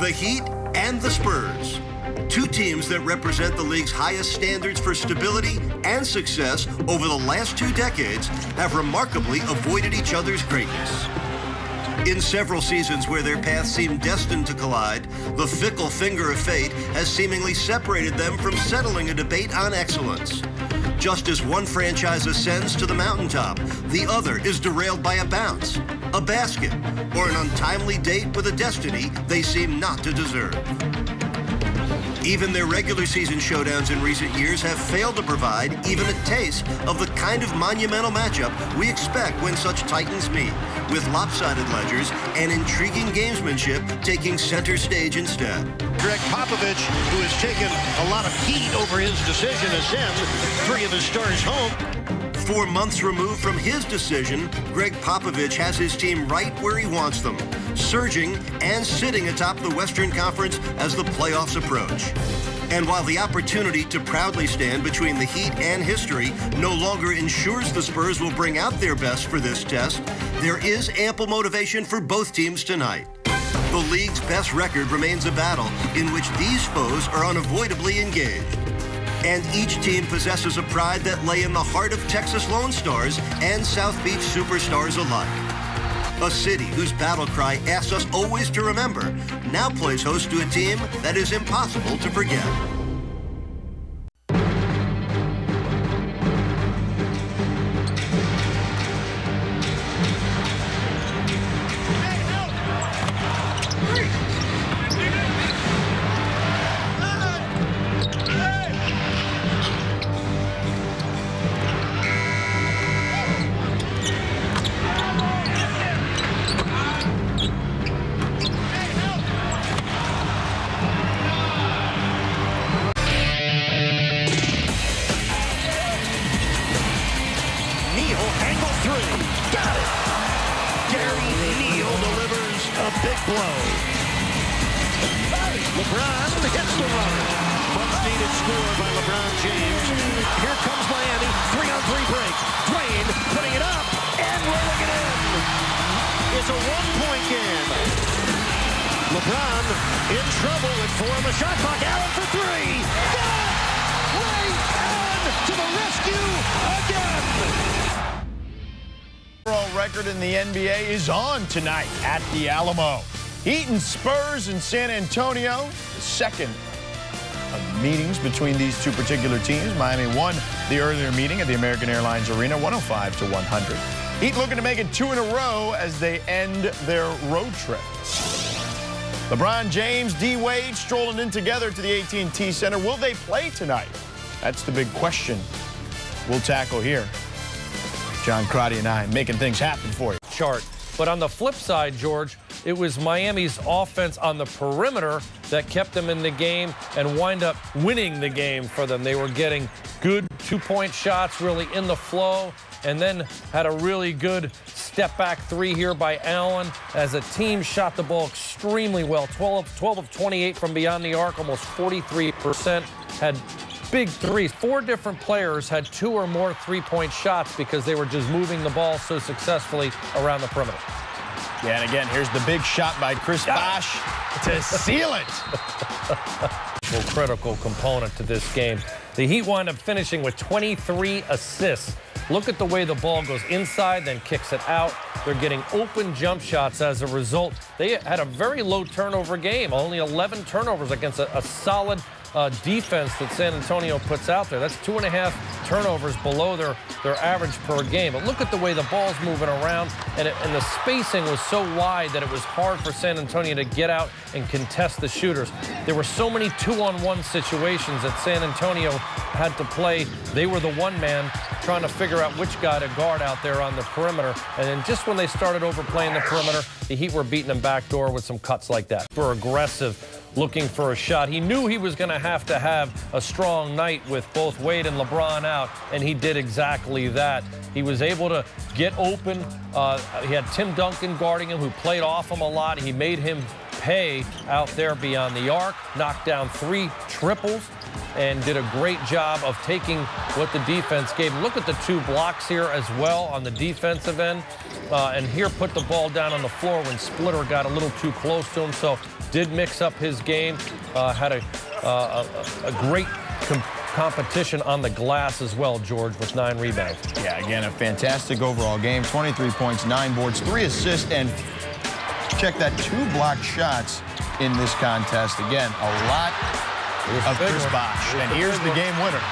The Heat and the Spurs. Two teams that represent the league's highest standards for stability and success over the last 2 decades have remarkably avoided each other's greatness. In several seasons where their paths seemed destined to collide, the fickle finger of fate has seemingly separated them from settling a debate on excellence. Just as one franchise ascends to the mountaintop, the other is derailed by a bounce, a basket, or an untimely date with a destiny they seem not to deserve. Even their regular season showdowns in recent years have failed to provide even a taste of the kind of monumental matchup we expect when such titans meet, with lopsided ledgers and intriguing gamesmanship taking center stage instead. Greg Popovich, who has taken a lot of heat over his decision to send 3 of his stars home. 4 months removed from his decision, Greg Popovich has his team right where he wants them, surging and sitting atop the Western Conference as the playoffs approach. And while the opportunity to proudly stand between the Heat and history no longer ensures the Spurs will bring out their best for this test, there is ample motivation for both teams tonight. The league's best record remains a battle in which these foes are unavoidably engaged. And each team possesses a pride that lay in the heart of Texas Lone Stars and South Beach superstars alike. A city whose battle cry asks us always to remember now plays host to a team that is impossible to forget. Big blow. LeBron hits the runner. Much needed score by LeBron James. Here comes Miami. 3-on-3 break. Dwayne putting it up and rolling it in. It's a 1-point game. LeBron in trouble with 4 on the shot clock. Allen for 3. Got it! Ray Allen to the rescue again. Overall record in the NBA is on tonight at the Alamo. Heat and Spurs in San Antonio, the second of meetings between these two particular teams. Miami won the earlier meeting at the American Airlines Arena, 105-100. Heat looking to make it 2 in a row as they end their road trip. LeBron James, D. Wade strolling in together to the AT&T Center. Will they play tonight? That's the big question we'll tackle here. John Crotty and I making things happen for you. Chart. But on the flip side, George, it was Miami's offense on the perimeter that kept them in the game and wind up winning the game for them. They were getting good 2-point shots really in the flow, and then had a really good step-back 3 here by Allen. As a team, shot the ball extremely well. 12 of 28 from beyond the arc, almost 43%. Had big threes. 4 different players had 2 or more 3-point shots because they were just moving the ball so successfully around the perimeter. Yeah, and again, here's the big shot by Chris Bosh to seal it. Critical component to this game. The Heat wind up finishing with 23 assists. Look at the way the ball goes inside, then kicks it out. They're getting open jump shots as a result. They had a very low turnover game, only 11 turnovers against a solid defense that San Antonio puts out there. That's 2.5 turnovers below their average per game. But look at the way the ball's moving around, and the spacing was so wide that it was hard for San Antonio to get out and contest the shooters. There were so many 2-on-1 situations that San Antonio had to play. They were the one man trying to figure out which guy to guard out there on the perimeter. And then just when they started overplaying the perimeter, the Heat were beating them backdoor with some cuts like that. Super aggressive, looking for a shot. He knew he was going to have a strong night with both Wade and LeBron out, and he did exactly that. He was able to get open. He had Tim Duncan guarding him, who played off him a lot. He made him pay out there beyond the arc, knocked down 3 triples, and did a great job of taking what the defense gave. Look at the 2 blocks here as well on the defensive end. And here put the ball down on the floor when Splitter got a little too close to him. So did mix up his game, had a great competition on the glass as well, George, with 9 rebounds. Yeah, again, a fantastic overall game. 23 points, 9 boards, 3 assists, and check that, 2 blocked shots in this contest. Again, a lot of Chris Bosh. And here's the game winner.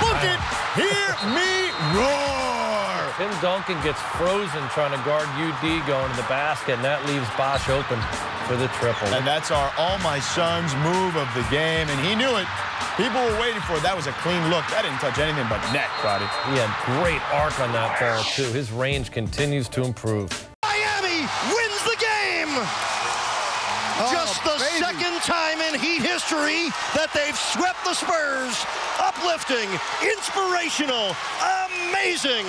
Book it! Hear me roar! Tim Duncan gets frozen trying to guard UD going to the basket, and that leaves Bosh open for the triple. And that's our All My Sons move of the game, and he knew it. People were waiting for it. That was a clean look. That didn't touch anything but net, Crowdy. He had great arc on that ball, too. His range continues to improve. Miami wins the game! Just the second time in Heat history that they've swept the Spurs. Uplifting, inspirational, amazing.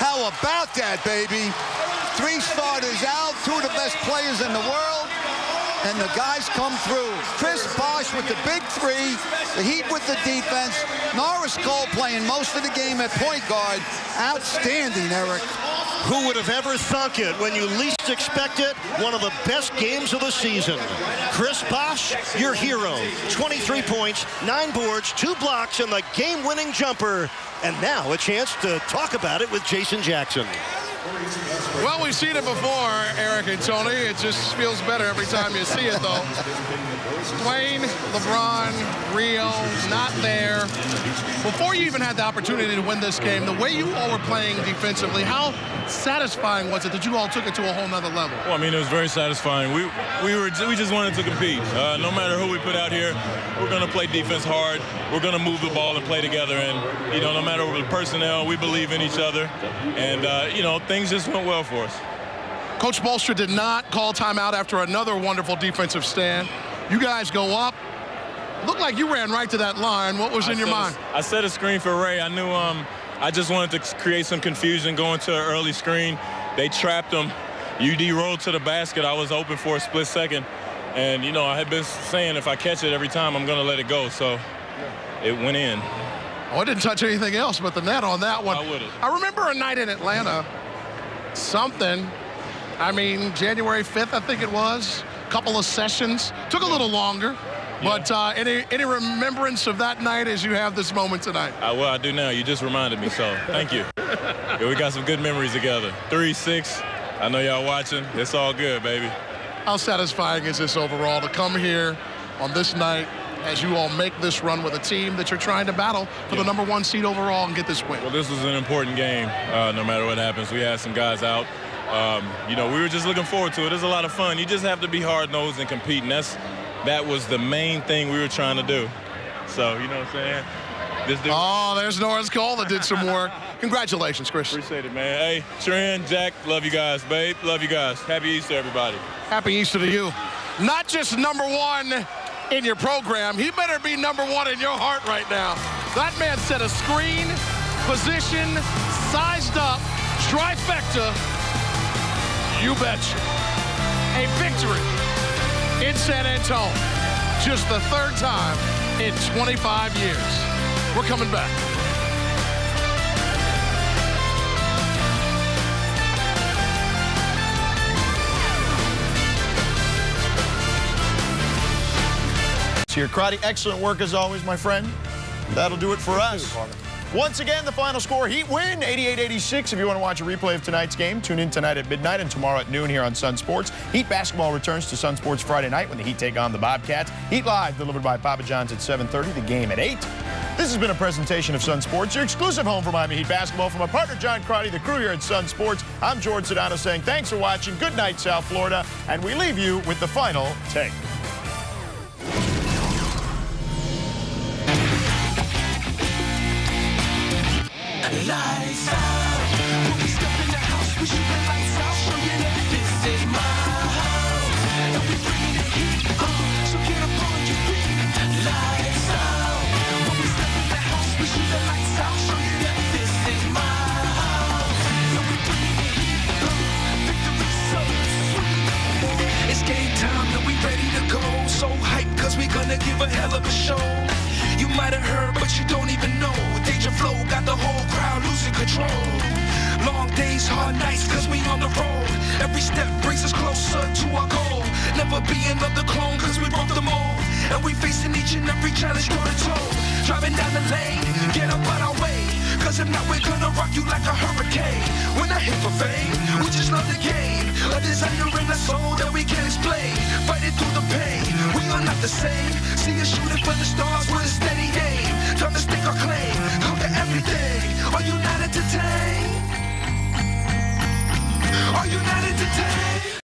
How about that, baby? 3 starters out, 2 of the best players in the world, and the guys come through. Chris Bosh with the big 3, the Heat with the defense, Norris Cole playing most of the game at point guard. Outstanding, Eric. Who would have ever thunk it when you least expect it? One of the best games of the season. Chris Bosh, your hero. 23 points, 9 boards, 2 blocks, and the game-winning jumper. And now a chance to talk about it with Jason Jackson. Well, we've seen it before, Eric and Tony. It just feels better every time you see it, though. Dwayne, LeBron, Rio, not there. Before you even had the opportunity to win this game, the way you all were playing defensively, how satisfying was it that you all took it to a whole nother level? Well, I mean, it was very satisfying. We just wanted to compete. No matter who we put out here, we're going to play defense hard. We're going to move the ball and play together. And, you know, no matter the personnel, we believe in each other. And, you know, things just went well for us. Coach Bolstra did not call timeout after another wonderful defensive stand. You guys go up. Looked like you ran right to that line. What was in your mind? I set a screen for Ray. I knew I just wanted to create some confusion going to an early screen. They trapped him. UD rolled to the basket. I was open for a split second. And, you know, I had been saying if I catch it every time, I'm going to let it go. So it went in. Oh, it didn't touch anything else but the net on that one. Why would it? I remember a night in Atlanta, I mean, January 5th, I think it was. A couple of sessions. Took a little longer. Yeah. But any remembrance of that night as you have this moment tonight? Well, I do now. You just reminded me, so thank you. Yeah, we got some good memories together. 3-6. I know y'all watching. It's all good, baby. How satisfying is this overall to come here on this night as you all make this run with a team that you're trying to battle for the #1 seed overall and get this win? Well, this was an important game, no matter what happens. We had some guys out. You know, we were just looking forward to it. It was a lot of fun. You just have to be hard-nosed and compete, and that was the main thing we were trying to do. So, you know what I'm saying? There's Norris Cole that did some work. Congratulations, Chris. Appreciate it, man. Hey, Trent, Jack, love you guys, babe. Love you guys. Happy Easter, everybody. Happy Easter to you. Not just #1 in your program. He better be #1 in your heart right now. That man set a screen, position, sized up, trifecta. You betcha. A victory in San Antonio. Just the 3rd time in 25 years. We're coming back. Here, Crotty, excellent work as always, my friend. That'll do it for us. Once again, the final score, Heat win, 88-86. If you want to watch a replay of tonight's game, tune in tonight at midnight and tomorrow at noon here on Sunsports. Heat basketball returns to Sunsports Friday night when the Heat take on the Bobcats. Heat Live, delivered by Papa John's at 7:30, the game at 8. This has been a presentation of Sunsports, your exclusive home for Miami Heat basketball. From my partner, John Crotty, the crew here at Sunsports, I'm George Sedano saying thanks for watching. Good night, South Florida. And we leave you with the final take. Lights out. When we step in the house, we shoot the lights out. Show you that this is my house. And we bring the heat on, so get up on your feet. Lights out. When we step in the house, we shoot the lights out. Show you that this is my house. And we bring the heat on. Victory so sweet. It's game time and we ready to go. So hyped cause we gonna give a hell of a show. You might have heard, but you don't even know. Deja Flow got the whole crowd losing control. Long days, hard nights, cause we on the road. Every step brings us closer to our goal. never be another clone, cause we broke the mold. And we facing each and every challenge toe to toe. Driving down the lane, get up out our way. Cause if not, we're gonna rock you like a hurricane. We're not here for fame, we just love the game. A desire in our soul that we can't explain. Fighting through the pain, we are not the same. See us shooting for the stars with a steady aim. Time to stick our